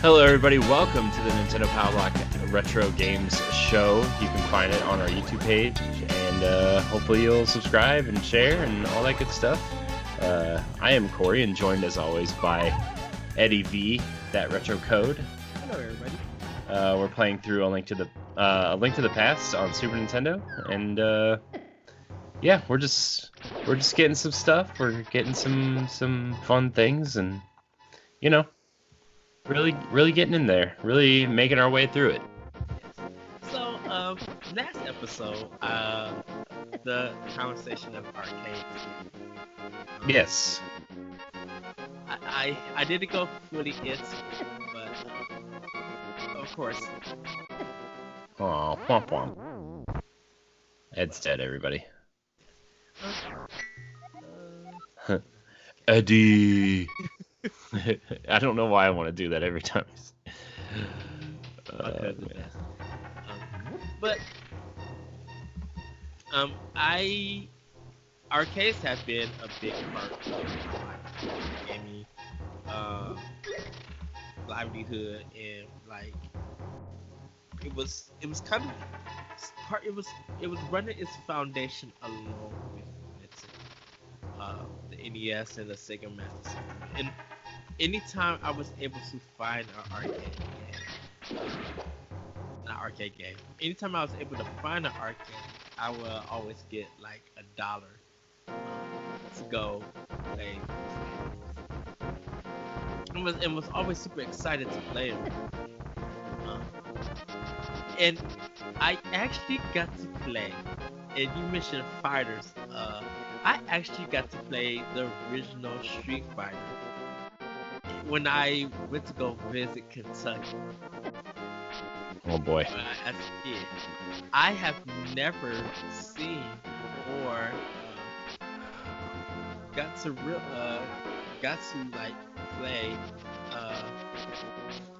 Hello, everybody. Welcome to the Nintendo Power Block Retro Games Show. You can find it on our YouTube page, and hopefully you'll subscribe and share and all that good stuff. I am Corey, and joined as always by Eddie V, that retro code. Hello, everybody. We're playing through A Link to the Past on Super Nintendo, and yeah, we're just getting some stuff. We're getting some fun things, and you know. Really getting in there. Really making our way through it. So, last episode, the conversation of arcades. Yes. I didn't go fully into it, but of course. Aw, womp womp. Ed's dead, everybody. Eddie. I don't know why I want to do that every time. But arcades have been a big part of my gaming livelihood, and like it was kind of part. It was running its foundation along with the NES and the Sega Master System. And anytime I was able to find an arcade game, anytime I was able to find an arcade, I would always get like $1 to go play. And was always super excited to play them. And I actually got to play. And you mentioned fighters. I actually got to play the original Street Fighter when I went to go visit Kentucky. Oh boy. As a kid, I have never seen or got to like play.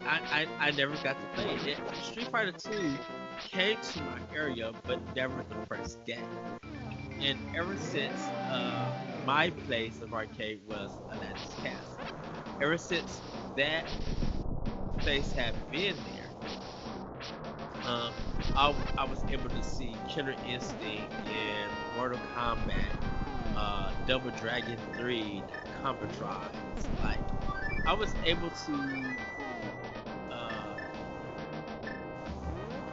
I never got to play it. Street Fighter 2 came to my area, but never the first game. And ever since my place of arcade was Atlantis Castle, ever since that place had been there, I was able to see Killer Instinct and Mortal Kombat, Double Dragon 3, Combat Drives. Like, I was able to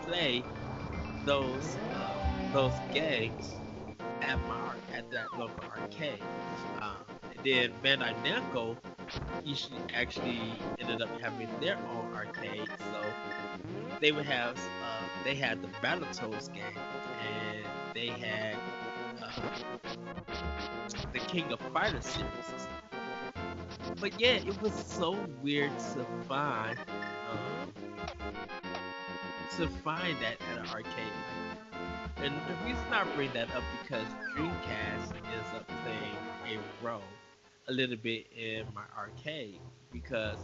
play those games at that local arcade. And then Bandai Namco actually ended up having their own arcade, so they would have they had the Battletoads game, and they had the King of Fighters series. But yeah, it was so weird to find that at an arcade. And the reason I bring that up because Dreamcast ends up playing a role a little bit in my arcade because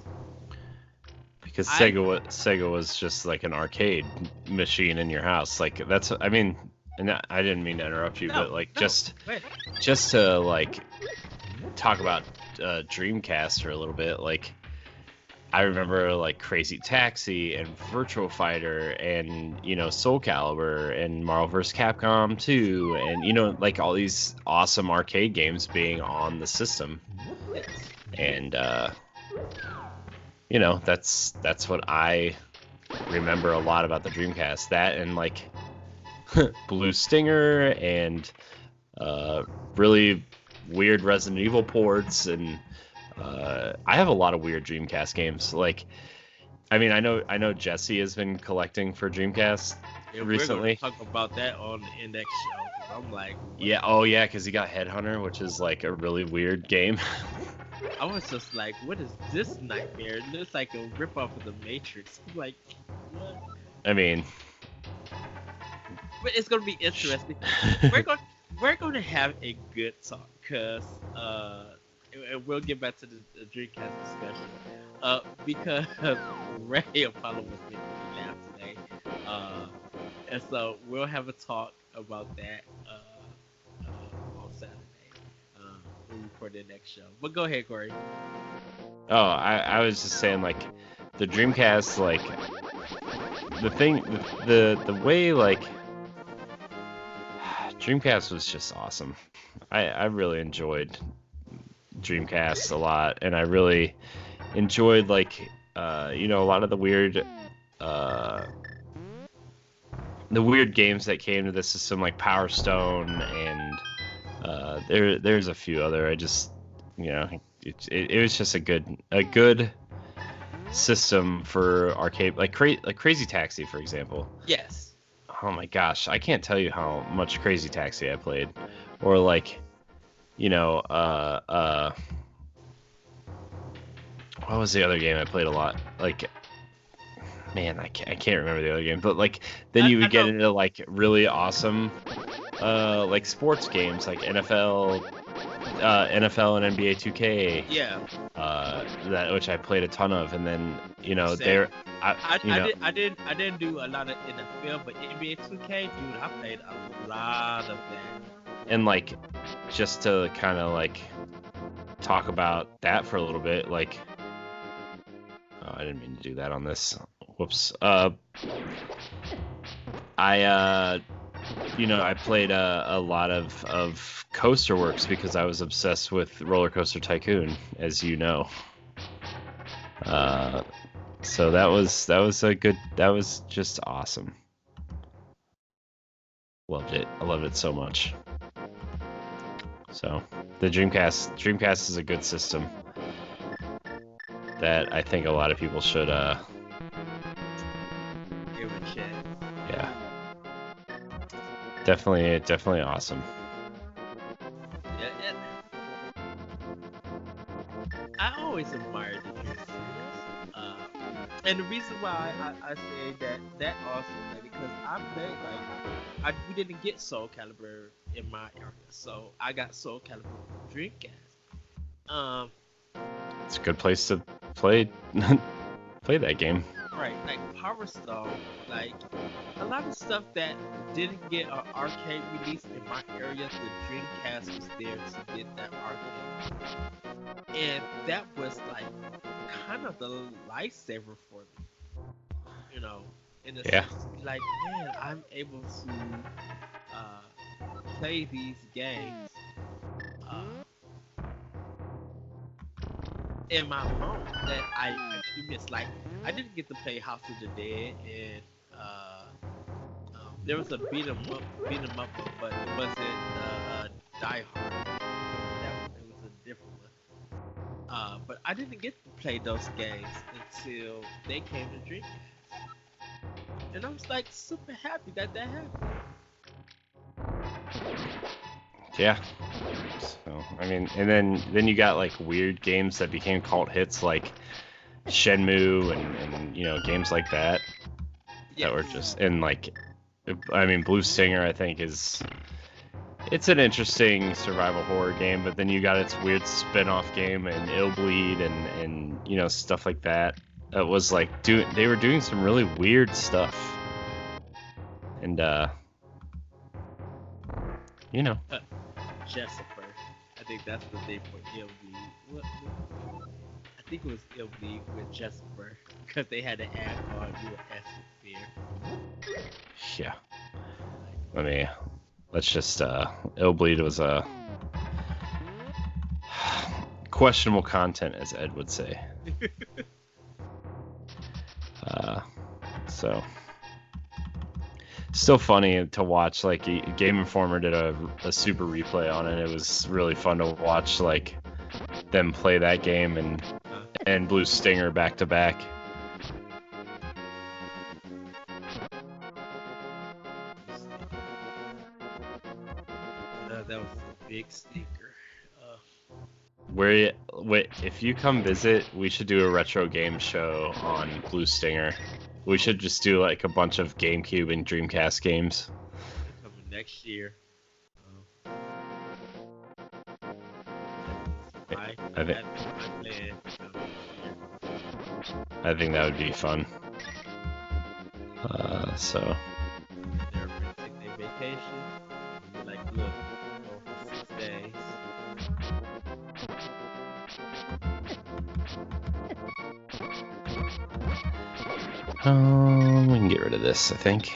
Sega was just like an arcade machine in your house. Like that's, I mean, and I didn't mean to interrupt you, but like just to like talk about Dreamcast for a little bit, like I remember like Crazy Taxi and Virtual Fighter and Soul Calibur and Marvel vs. Capcom 2 and like all these awesome arcade games being on the system. And that's what I remember a lot about the Dreamcast. That and like Blue Stinger and really weird Resident Evil ports, and I have a lot of weird Dreamcast games. Like, I mean, I know Jesse has been collecting for Dreamcast recently. We're gonna talk about that on the index show. I'm like, what? Yeah, because he got Headhunter, which is like a really weird game. I was just like, what is this nightmare? It looks like a ripoff of the Matrix. I'm like, what? I mean, but it's gonna be interesting. we're gonna have a good talk, cause and we'll get back to the Dreamcast discussion. Because Ray Apollo was making me laugh today. And so we'll have a talk about that on Saturday. We'll record the next show. But go ahead, Corey. Oh, I was just saying, like, the Dreamcast, like the thing, the way like Dreamcast was just awesome. I really enjoyed Dreamcast a lot, and I really enjoyed like you know, a lot of uh, the weird games that came to the system, like Power Stone, and there's a few other. I just, you know, it was just a good system for arcade, like Crazy Taxi, for example. Yes. Oh my gosh, I can't tell you how much Crazy Taxi I played, or like, you know, what was the other game I played a lot? Like, man, I can't remember the other game, but like then you would get into like really awesome like sports games like NFL and NBA 2K. Yeah. That which I played a ton of, and then you know I didn't do a lot of NFL, but NBA 2K, dude, I played a lot of that. And like just to kind of like talk about that for a little bit, like I didn't mean to do that on this. Whoops. I you know, I played a lot of Coaster Works because I was obsessed with Roller Coaster Tycoon, as you know. So that was just awesome. Loved it. I loved it so much. So the Dreamcast is a good system that I think a lot of people should give a shit. Yeah. Definitely awesome. Yeah, I always admired the Dreamcast. And the reason why I say that awesome is because I played we didn't get Soul Calibur in my area, so I got Soul Calibur from Dreamcast. It's a good place to play play that game. Right, like Power Stone, like a lot of stuff that didn't get an arcade release in my area, the Dreamcast was there to get that arcade. And that was like kind of the lifesaver for me. You know, in a sense, like, man, I'm able to play these games in my home that I actually miss. Like, I didn't get to play House of the Dead, and there was a beat 'em up, but it wasn't Die Hard. It was a different one. But I didn't get to play those games until they came to Dreamcast, and I was like super happy that happened. Yeah. So I mean, and then you got like weird games that became cult hits like Shenmue and you know, games like that. Yes. That were just, and like, I mean, Blue Stinger I think it's an interesting survival horror game, but then you got its weird spin-off game and Ill Bleed and you know, stuff like that. It was like they were doing some really weird stuff. And you know, Jesper. I think that's the name for Ill Bleed. What? I think it was Ill Bleed with Jesper because they had to add on USS Fear. Yeah. Let's just Ill Bleed was a questionable content, as Ed would say. So still funny to watch. Like Game Informer did a super replay on it. It was really fun to watch, like them play that game and Blue Stinger back to back. That was a big stinker. If you come visit, we should do a retro game show on Blue Stinger. We should just do like a bunch of GameCube and Dreamcast games. Coming next year. I think that would be fun. So. They're gonna take their vacation. And be like, look, for 6 days. We can get rid of this, I think.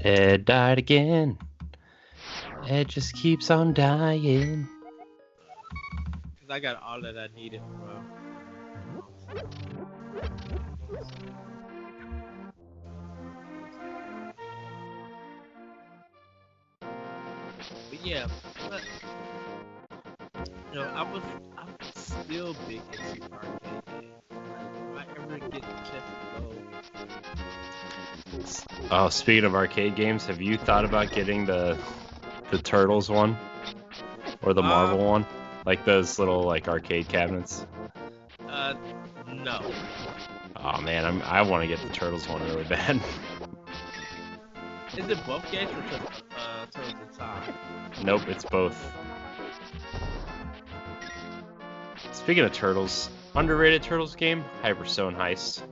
Ed died again. Ed just keeps on dying. Cause I got all that I needed from. But yeah, but, I'm still big into arcade games. Like, if I ever get the chance to go. Oh, speaking of arcade games, have you thought about getting the Turtles one or the Marvel one, like those little like arcade cabinets? No. Oh man, I want to get the Turtles one really bad. Is it both games or just Turtles in Time? Nope, it's both. Speaking of Turtles, underrated Turtles game, Hyperstone Heist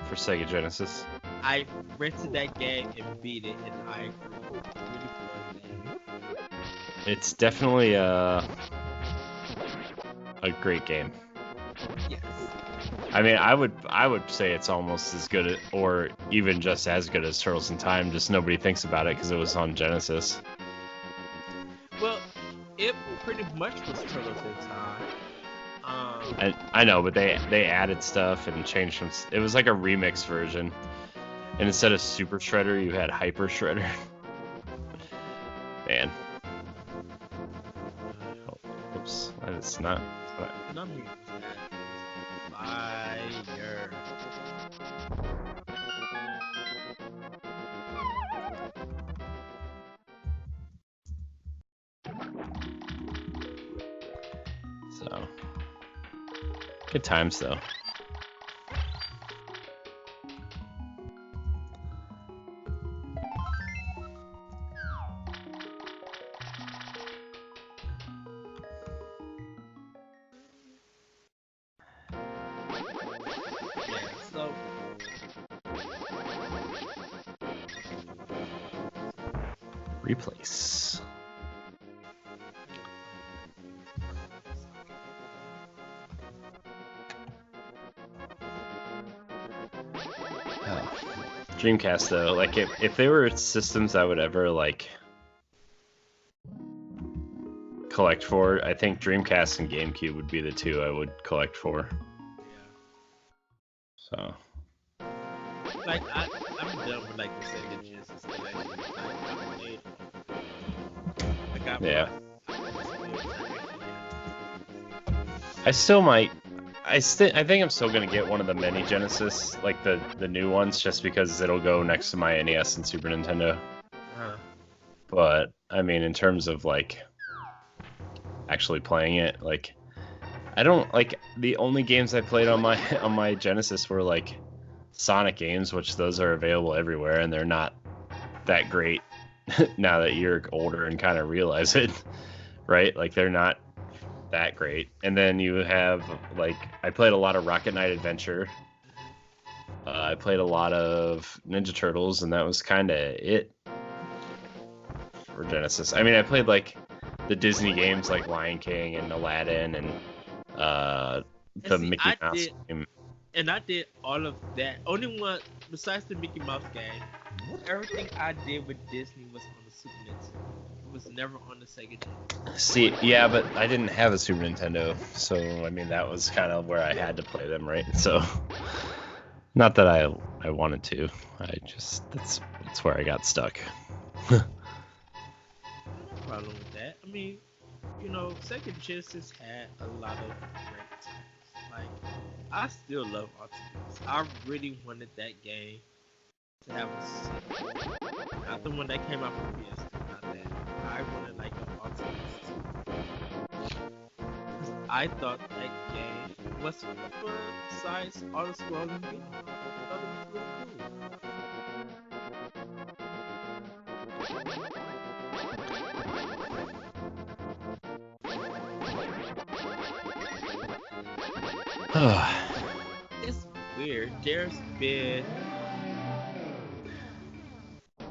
for Sega Genesis. I rented that game and beat it, and I agree. Really fun game. It's definitely a great game. Yes. I mean, I would say it's almost as good, or even just as good as Turtles in Time. Just nobody thinks about it because it was on Genesis. Well, it pretty much was Turtles in Time. I know, but they added stuff and changed some. It was like a remix version, and instead of Super Shredder, you had Hyper Shredder. Man. Oh, oops, that's not. And I'm using that. Fire. So, good times though. Yeah, so Replace. Dreamcast though, like if they were systems I would ever like collect for, I think Dreamcast and GameCube would be the two I would collect for. So like I'm done with like the Sega Genesis collection. I got yeah. my I still might. I think I'm still gonna get one of the mini Genesis, like the new ones, just because it'll go next to my NES and Super Nintendo. But I mean, in terms of like actually playing it, like I don't like the only games I played on my Genesis were like Sonic games, which those are available everywhere, and they're not that great now that you're older and kind of realize it, right? Like they're not that great. And then you have like I played a lot of Rocket Knight Adventure. I played a lot of Ninja Turtles, and that was kind of it for Genesis. I mean, I played like the Disney games like Lion King and Aladdin and the Mickey Mouse game. And I did all of that. Only one besides the Mickey Mouse game, everything I did with Disney was on the Super Nintendo. It was never on the Sega Genesis. See, yeah, but I didn't have a Super Nintendo, so I mean that was kind of where I had to play them, right? So, not that I wanted to. I just that's where I got stuck. No problem with that. I mean, Sega Genesis had a lot of great times. Like, I still love Ultimates. I really wanted that game to have a sequel. Not the one that came out for PS3, not that. I wanted like an Ultimates 2. Because I thought that game was fun besides all the scrolling games. I thought it was really cool. It's weird. There's been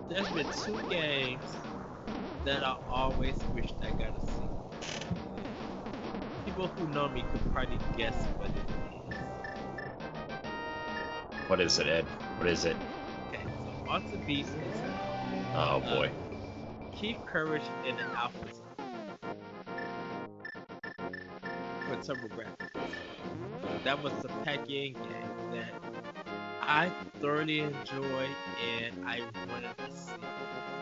2 games that I always wished I got a sequel. People who know me could probably guess what it is. What is it, Ed? What is it? Okay, so Alter Beast is Oh uh, boy. keep courage in the alpha zone for TurboGrafx. So that was the pack-in game that I thoroughly enjoyed and I wanted to see.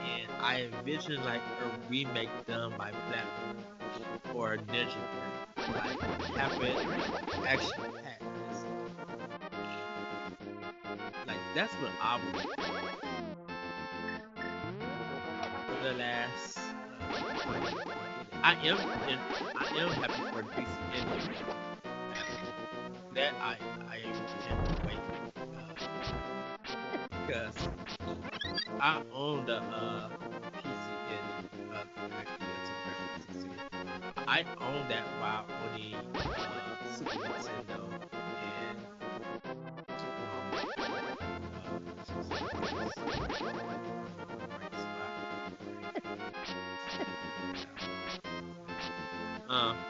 And I envisioned like a remake done by Platinum or Ninja Theory. Like have it like action packed and stuff. Like that's what I would want for the last game before it. I am happy for the PC Engine happening. That I can't wait because I own the PC Engine actually the TurboGrafx 16. I own that while owning Super Nintendo and hold on, let me pull it up just in case if I'm in the right spot before I say anything else.